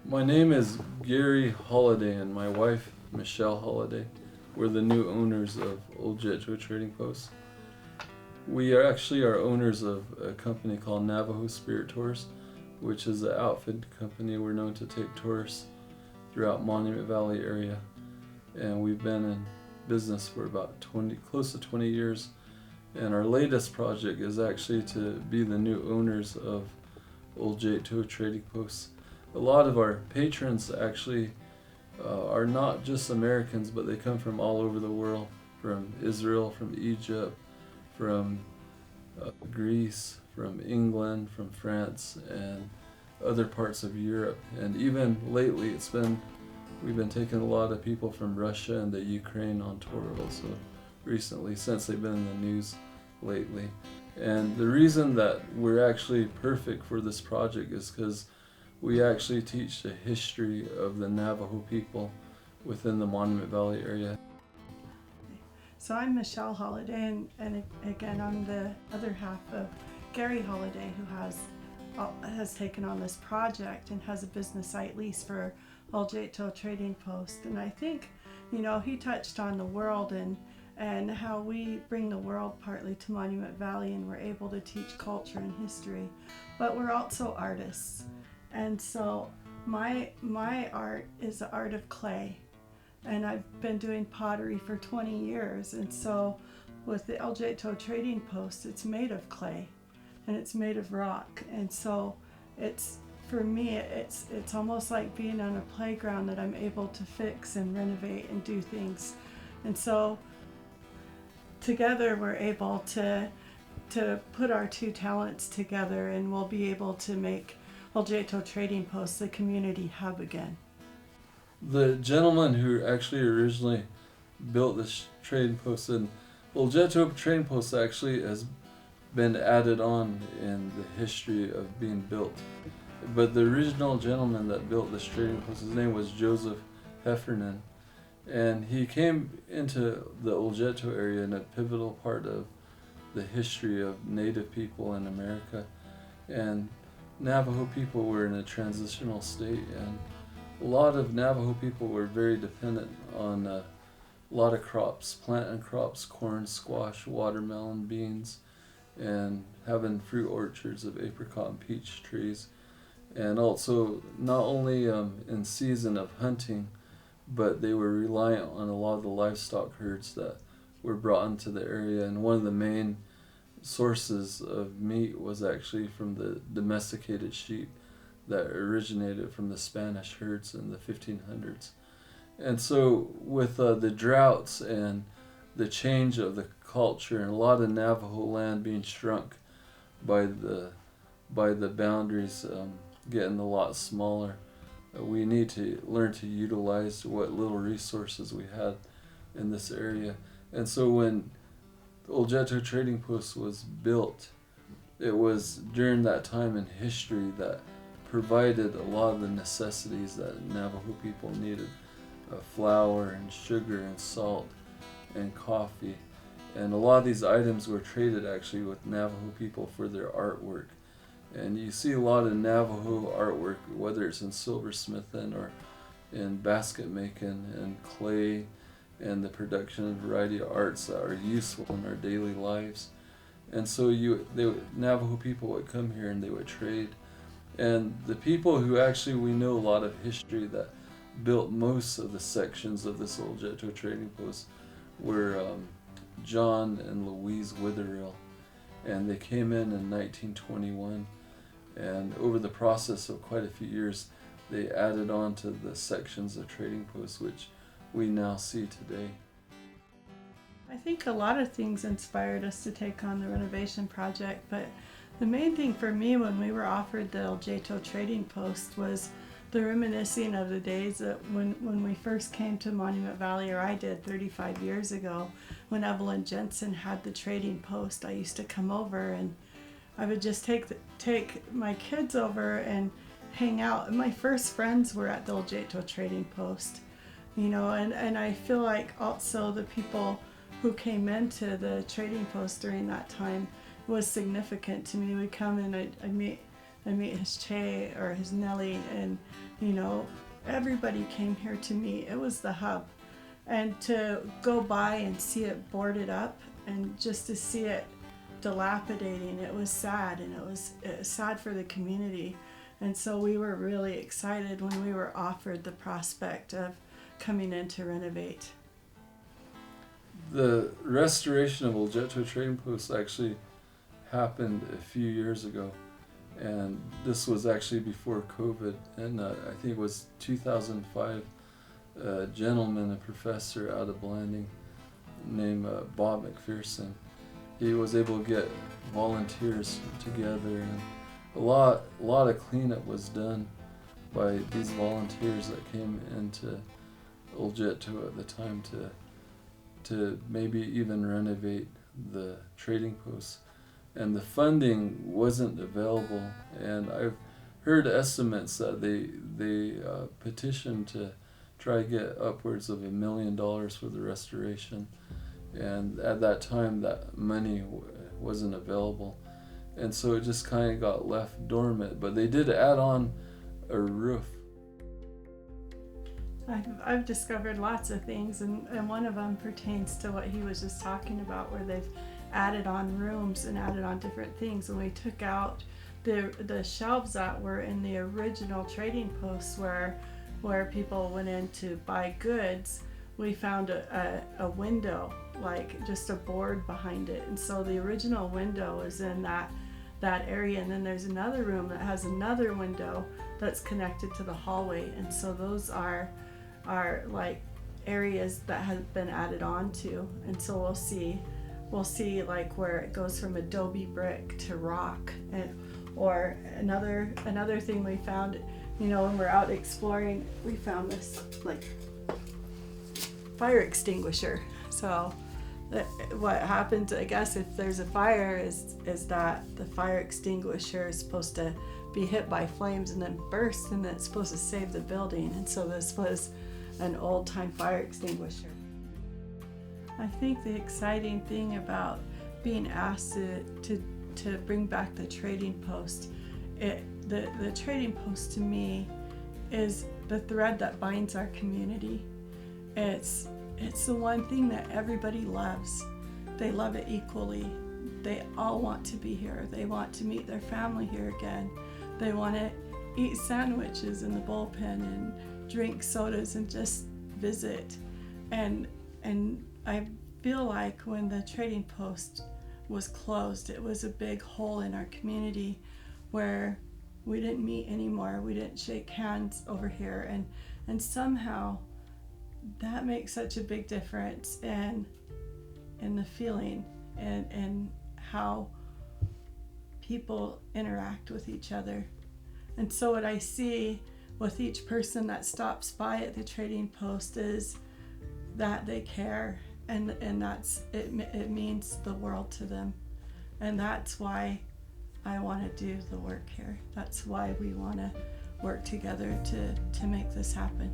My name is Garry Holiday and my wife, Michelle Holiday. We're the new owners of Oljato Trading Post. We are actually owners of a company called Navajo Spirit Tours, which is an outfit company. We're known to take tourists throughout Monument Valley area, and we've been in business for about close to 20 years. And our latest project is actually to be the new owners of Oljato Trading Post. A lot of our patrons actually are not just Americans, but they come from all over the world, from Israel, from Egypt, from Greece, from England, from France, and other parts of Europe. And even lately, we've been taking a lot of people from Russia and the Ukraine on tour also recently, since they've been in the news lately. And the reason that we're actually perfect for this project is because we actually teach the history of the Navajo people within the Monument Valley area. So I'm Michelle Holiday, and again, I'm the other half of Garry Holiday, who has taken on this project and has a business site lease for Oljato Trading Post. And I think, he touched on the world and how we bring the world partly to Monument Valley, and we're able to teach culture and history, but we're also artists. And so my art is the art of clay, and I've been doing pottery for 20 years. And so with the Oljato Trading Post, it's made of clay and it's made of rock. And so for me, it's almost like being on a playground that I'm able to fix and renovate and do things. And so together we're able to put our two talents together, and we'll be able to make Oljato Trading Post the community hub again. The gentleman who actually originally built this trading post, and Oljato Trading Post actually has been added on in the history of being built. But the original gentleman that built this trading post, his name was Joseph Heffernan, and he came into the Oljato area in a pivotal part of the history of Native people in America. And Navajo people were in a transitional state, and a lot of Navajo people were very dependent on a lot of crops, planting crops, corn, squash, watermelon, beans, and having fruit orchards of apricot and peach trees. And also not only in season of hunting, but they were reliant on a lot of the livestock herds that were brought into the area. And one of the main sources of meat was actually from the domesticated sheep that originated from the Spanish herds in the 1500s. And so with the droughts and the change of the culture and a lot of Navajo land being shrunk by the boundaries getting a lot smaller, we need to learn to utilize what little resources we had in this area. And so when Oljato Trading Post was built, it was during that time in history that provided a lot of the necessities that Navajo people needed: flour and sugar and salt and coffee. And a lot of these items were traded actually with Navajo people for their artwork. And you see a lot of Navajo artwork, whether it's in silversmithing or in basket making and clay, and the production of a variety of arts that are useful in our daily lives. And so Navajo people would come here and they would trade. And the people who actually we know a lot of history that built most of the sections of this Oljato Trading Post were John and Louise Witherill. And they came in 1921. And over the process of quite a few years, they added on to the sections of Trading Post, which we now see today. I think a lot of things inspired us to take on the renovation project, but the main thing for me when we were offered the Oljato Trading Post was the reminiscing of the days that when we first came to Monument Valley, or I did 35 years ago, when Evelyn Jensen had the trading post. I used to come over and I would just take my kids over and hang out. And my first friends were at the Oljato Trading Post. And I feel like also the people who came into the trading post during that time was significant to me. We come and I'd meet and meet his Che or his Nelly, and everybody came here to meet. It was the hub. And to go by and see it boarded up and just to see it dilapidating, it was sad, and it was sad for the community. And so we were really excited when we were offered the prospect of coming in to renovate. The restoration of Oljato Trading Post actually happened a few years ago, and this was actually before COVID, and I think it was 2005. A gentleman, a professor out of Blanding named Bob McPherson, he was able to get volunteers together, and a lot of cleanup was done by these volunteers that came into Oljato at the time to maybe even renovate the trading posts. And the funding wasn't available, and I've heard estimates that they petitioned to try to get upwards of $1 million for the restoration, and at that time that money wasn't available, and so it just kind of got left dormant. But they did add on a roof. I've discovered lots of things, and one of them pertains to what he was just talking about, where they've added on rooms and added on different things. And we took out the shelves that were in the original trading posts where people went in to buy goods. We found a window, like just a board behind it, and so the original window is in that area, and then there's another room that has another window that's connected to the hallway, and so those are like areas that have been added on to. And so we'll see like where it goes from adobe brick to rock. Or another thing we found, when we're out exploring, we found this like fire extinguisher. So what happens, I guess, if there's a fire is that the fire extinguisher is supposed to be hit by flames and then burst, and then it's supposed to save the building. And so this was an old-time fire extinguisher. I think the exciting thing about being asked to bring back the trading post, the trading post to me is the thread that binds our community. It's the one thing that everybody loves. They love it equally. They all want to be here. They want to meet their family here again. They want to eat sandwiches in the bullpen and drink sodas and just visit. And I feel like when the trading post was closed, it was a big hole in our community where we didn't meet anymore. We didn't shake hands over here, and somehow that makes such a big difference in the feeling and how people interact with each other. And so what I see with each person that stops by at the trading post is that they care, and that's it means the world to them. And that's why I want to do the work here. That's why we want to work together to make this happen.